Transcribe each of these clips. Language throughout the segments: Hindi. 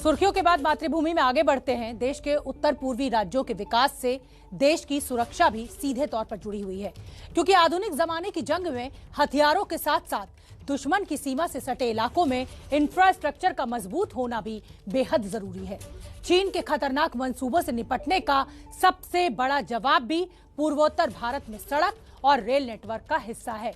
सुर्खियों के बाद मातृभूमि में आगे बढ़ते हैं। देश के उत्तर पूर्वी राज्यों के विकास से देश की सुरक्षा भी सीधे तौर पर जुड़ी हुई है, क्योंकि आधुनिक जमाने की जंग में हथियारों के साथ साथ दुश्मन की सीमा से सटे इलाकों में इंफ्रास्ट्रक्चर का मजबूत होना भी बेहद जरूरी है। चीन के खतरनाक मंसूबों से निपटने का सबसे बड़ा जवाब भी पूर्वोत्तर भारत में सड़क और रेल नेटवर्क का हिस्सा है।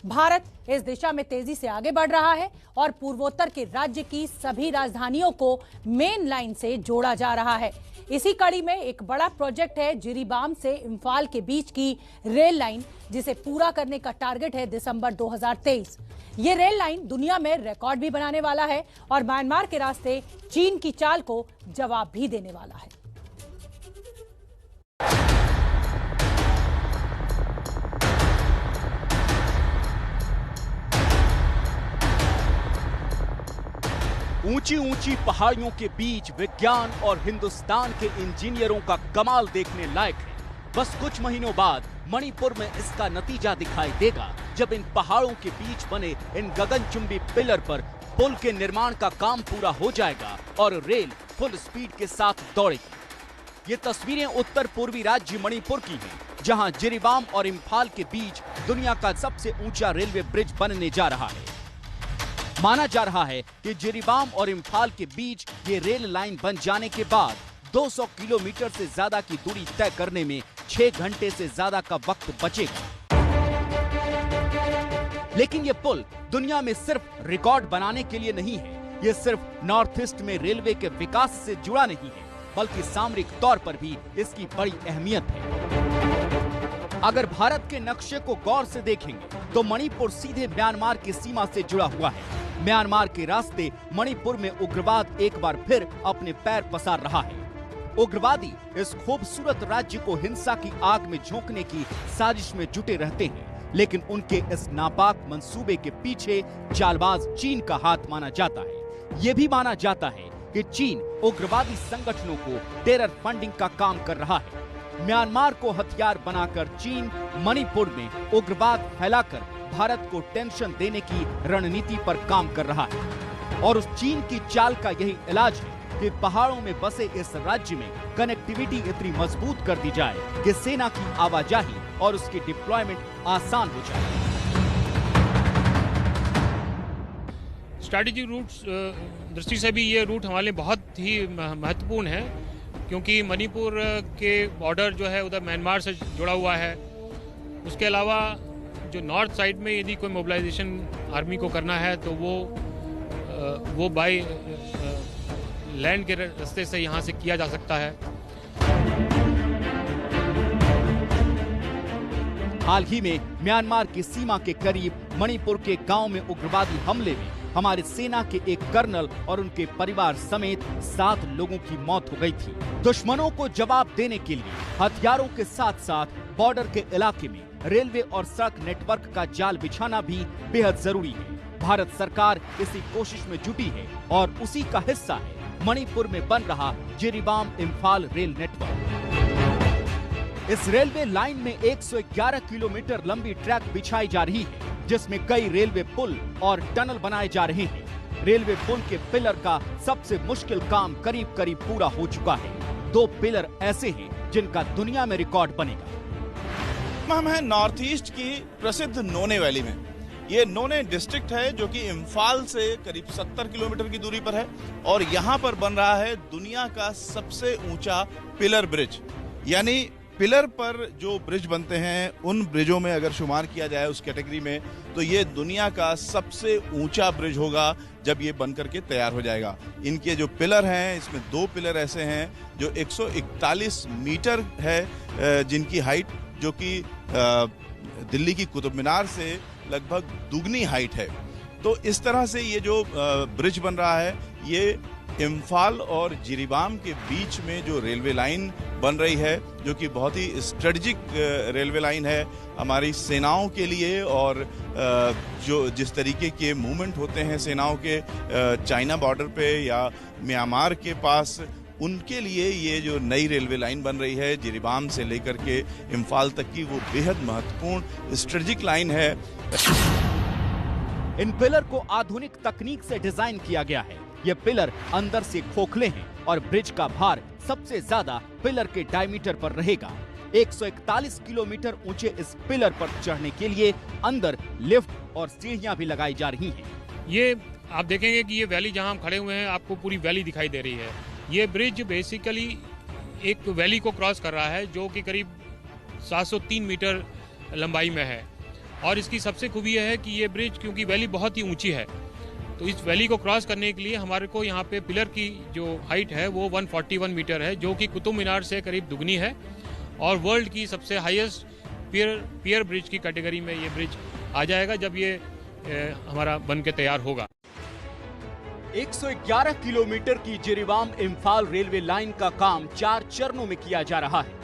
भारत इस दिशा में तेजी से आगे बढ़ रहा है और पूर्वोत्तर के राज्य की सभी राजधानियों को मेन लाइन से जोड़ा जा रहा है। इसी कड़ी में एक बड़ा प्रोजेक्ट है जिरीबाम से इम्फाल के बीच की रेल लाइन, जिसे पूरा करने का टारगेट है दिसंबर 2023। ये रेल लाइन दुनिया में रिकॉर्ड भी बनाने वाला है और म्यांमार के रास्ते चीन की चाल को जवाब भी देने वाला है। ऊंची ऊंची पहाड़ियों के बीच विज्ञान और हिंदुस्तान के इंजीनियरों का कमाल देखने लायक है। बस कुछ महीनों बाद मणिपुर में इसका नतीजा दिखाई देगा, जब इन पहाड़ों के बीच बने इन गगनचुंबी पिलर पर पुल के निर्माण का काम पूरा हो जाएगा और रेल फुल स्पीड के साथ दौड़ेगी। ये तस्वीरें उत्तर पूर्वी राज्य मणिपुर की हैं, जहां जिरीबाम और इम्फाल के बीच दुनिया का सबसे ऊंचा रेलवे ब्रिज बनने जा रहा है। माना जा रहा है कि जिरीबाम और इम्फाल के बीच ये रेल लाइन बन जाने के बाद 200 किलोमीटर से ज्यादा की दूरी तय करने में 6 घंटे से ज्यादा का वक्त बचेगा। लेकिन ये पुल दुनिया में सिर्फ रिकॉर्ड बनाने के लिए नहीं है। ये सिर्फ नॉर्थ ईस्ट में रेलवे के विकास से जुड़ा नहीं है, बल्कि सामरिक तौर पर भी इसकी बड़ी अहमियत है। अगर भारत के नक्शे को गौर से देखेंगे तो मणिपुर सीधे म्यांमार की सीमा से जुड़ा हुआ है। म्यांमार के रास्ते मणिपुर में उग्रवाद एक बार फिर अपने पैर पसार रहा है। उग्रवादी इस खूबसूरत राज्य को हिंसा की आग में झोंकने की साजिश में जुटे रहते हैं, लेकिन उनके इस नापाक मंसूबे के पीछे चालबाज चीन का हाथ माना जाता है। ये भी माना जाता है कि चीन उग्रवादी संगठनों को टेरर फंडिंग का काम कर रहा है। म्यांमार को हथियार बनाकर चीन मणिपुर में उग्रवाद फैलाकर भारत को टेंशन देने की रणनीति पर काम कर रहा है। और उस चीन की चाल का यही इलाज है कि पहाड़ों में बसे इस राज्य में कनेक्टिविटी इतनी मजबूत कर दी जाए कि सेना की आवाजाही और उसकी डिप्लॉयमेंट आसान हो जाए। स्ट्रैटेजिक रूट्स दृष्टि से भी ये रूट हमारे लिए बहुत ही महत्वपूर्ण है, क्योंकि मणिपुर के बॉर्डर जो है उधर म्यांमार से जुड़ा हुआ है। उसके अलावा जो नॉर्थ साइड में यदि कोई मोबिलाइजेशन आर्मी को करना है तो वो बाय लैंड के रास्ते से यहाँ से किया जा सकता है। हाल ही में म्यांमार की सीमा के करीब मणिपुर के गांव में उग्रवादी हमले में हमारे सेना के एक कर्नल और उनके परिवार समेत 7 लोगों की मौत हो गई थी। दुश्मनों को जवाब देने के लिए हथियारों के साथ साथ बॉर्डर के इलाके में रेलवे और सड़क नेटवर्क का जाल बिछाना भी बेहद जरूरी है। भारत सरकार इसी कोशिश में जुटी है और उसी का हिस्सा है मणिपुर में बन रहा जिरीबाम इम्फाल रेल नेटवर्क। इस रेलवे लाइन में 111 किलोमीटर लंबी ट्रैक बिछाई जा रही है, जिसमें कई रेलवे पुल और टनल बनाए जा रहे हैं। रेलवे पुल के पिलर का सबसे मुश्किल काम करीब करीब पूरा हो चुका है। 2 पिलर ऐसे हैं जिनका दुनिया में रिकॉर्ड बनेगा। हम हैं नॉर्थ ईस्ट की प्रसिद्ध नोने वैली में। ये नोने डिस्ट्रिक्ट है जो कि इम्फाल से करीब 70 किलोमीटर की दूरी पर है और यहाँ पर बन रहा है दुनिया का सबसे ऊंचा पिलर ब्रिज। यानी पिलर पर जो ब्रिज बनते हैं उन ब्रिजों में अगर शुमार किया जाए उस कैटेगरी में, तो ये दुनिया का सबसे ऊंचा ब्रिज होगा जब ये बन करके तैयार हो जाएगा। इनके जो पिलर हैं, इसमें 2 पिलर ऐसे हैं जो 141 मीटर है जिनकी हाइट, जो कि दिल्ली की कुतुब मीनार से लगभग दुगनी हाइट है। तो इस तरह से ये जो ब्रिज बन रहा है, ये इम्फाल और जिरीबाम के बीच में जो रेलवे लाइन बन रही है, जो कि बहुत ही स्ट्रेटजिक रेलवे लाइन है हमारी सेनाओं के लिए। और जो जिस तरीके के मूवमेंट होते हैं सेनाओं के चाइना बॉर्डर पे या म्यांमार के पास, उनके लिए ये जो नई रेलवे लाइन बन रही है जिरीबाम से लेकर के इम्फाल तक की, वो बेहद महत्वपूर्ण स्ट्रेटजिक लाइन है। इन पिलर को आधुनिक तकनीक से डिजाइन किया गया है। ये पिलर अंदर से खोखले हैं और ब्रिज का भार सबसे ज्यादा पिलर के डायमीटर पर रहेगा। 141 किलोमीटर ऊंचे इस पिलर पर चढ़ने के लिए अंदर लिफ्ट और सीढ़ियां भी लगाई जा रही हैं। ये आप देखेंगे कि ये वैली जहां हम खड़े हुए हैं, आपको पूरी वैली दिखाई दे रही है। ये ब्रिज बेसिकली एक वैली को क्रॉस कर रहा है जो कि करीब 703 मीटर लंबाई में है। और इसकी सबसे खूबी यह है कि ये ब्रिज क्योंकि वैली बहुत ही ऊंची है, तो इस वैली को क्रॉस करने के लिए हमारे को यहाँ पे पिलर की जो हाइट है वो 141 मीटर है, जो कि कुतुब मीनार से करीब दुगनी है और वर्ल्ड की सबसे हाईएस्ट पियर ब्रिज की कैटेगरी में ये ब्रिज आ जाएगा जब ये हमारा बन के तैयार होगा। 111 किलोमीटर की जिरीबाम इम्फाल रेलवे लाइन का काम 4 चरणों में किया जा रहा है।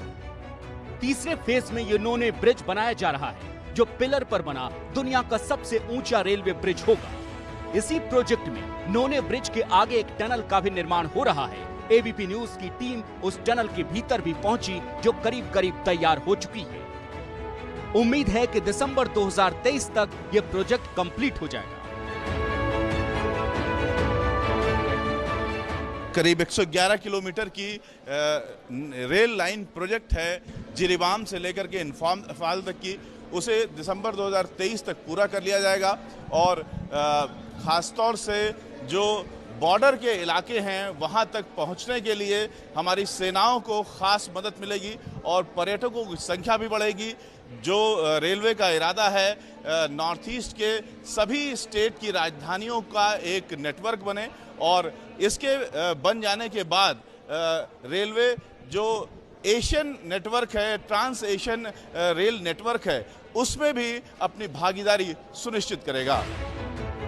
तीसरे फेज में ये नोने ब्रिज बनाया जा रहा है जो पिलर पर बना दुनिया का सबसे ऊंचा रेलवे ब्रिज होगा। इसी प्रोजेक्ट में नोने ब्रिज के आगे एक टनल का भी निर्माण हो रहा है। एबीपी न्यूज की टीम उस टनल के भीतर भी पहुंची जो करीब करीब तैयार हो चुकी है। उम्मीद है कि दिसंबर 2023 तक ये प्रोजेक्ट कंप्लीट हो जाएगा। करीब 111 किलोमीटर की रेल लाइन प्रोजेक्ट है जिरीबाम से लेकर के इम्फाल तक की, उसे दिसंबर 2023 तक पूरा कर लिया जाएगा। और खासतौर से जो बॉर्डर के इलाके हैं वहां तक पहुंचने के लिए हमारी सेनाओं को खास मदद मिलेगी और पर्यटकों की संख्या भी बढ़ेगी। जो रेलवे का इरादा है नॉर्थ ईस्ट के सभी स्टेट की राजधानियों का एक नेटवर्क बने और इसके बन जाने के बाद रेलवे जो एशियन नेटवर्क है, ट्रांस एशियन रेल नेटवर्क है, उसमें भी अपनी भागीदारी सुनिश्चित करेगा।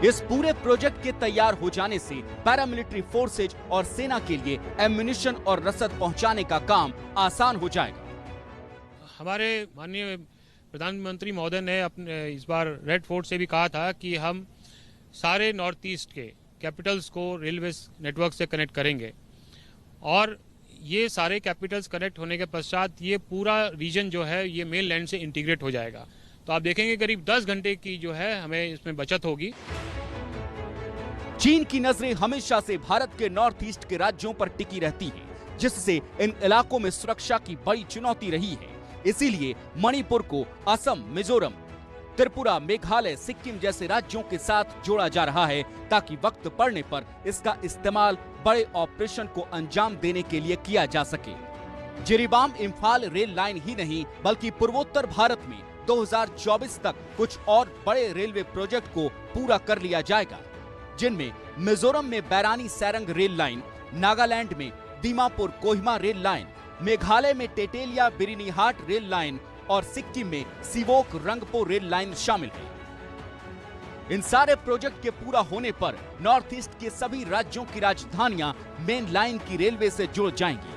इस पूरे प्रोजेक्ट के तैयार हो जाने से पैरामिलिट्री फोर्सेज और सेना के लिए एम्युनिशन और रसद पहुंचाने का काम आसान हो जाएगा। हमारे माननीय प्रधानमंत्री महोदय ने अपने इस बार रेड फोर्ट से भी कहा था कि हम सारे नॉर्थ ईस्ट के कैपिटल्स को रेलवे नेटवर्क से कनेक्ट करेंगे और ये सारे कैपिटल्स कनेक्ट होने के पश्चात ये पूरा रीजन जो है ये मेन लैंड से इंटीग्रेट हो जाएगा। तो आप देखेंगे करीब 10 घंटे की जो है हमें इसमें बचत होगी। चीन की नजरें हमेशा से भारत के नॉर्थ ईस्ट के राज्यों पर टिकी रहती हैं, जिससे इन इलाकों में सुरक्षा की बड़ी चुनौती रही है। इसीलिए मणिपुर को असम, मिजोरम, त्रिपुरा, मेघालय, सिक्किम जैसे राज्यों के साथ जोड़ा जा रहा है ताकि वक्त पड़ने पर इसका इस्तेमाल बड़े ऑपरेशन को अंजाम देने के लिए किया जा सके। जिरीबाम इम्फाल रेल लाइन ही नहीं बल्कि पूर्वोत्तर भारत में 2024 तक कुछ और बड़े रेलवे प्रोजेक्ट को पूरा कर लिया जाएगा, जिनमें मिजोरम में बैरानी सैरंग रेल लाइन, नागालैंड में दीमापुर कोहिमा रेल लाइन, मेघालय में टेटेलिया बिरिनीहाट रेल लाइन और सिक्किम में सिवोक रंगपो रेल लाइन शामिल है। इन सारे प्रोजेक्ट के पूरा होने पर नॉर्थ ईस्ट के सभी राज्यों की राजधानियां मेन लाइन की रेलवे से जुड़ जाएंगी।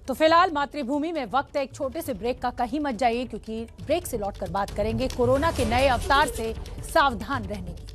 तो फिलहाल मातृभूमि में वक्त है एक छोटे से ब्रेक का, कहीं मत जाइए क्योंकि ब्रेक से लौटकर बात करेंगे कोरोना के नए अवतार से सावधान रहने की।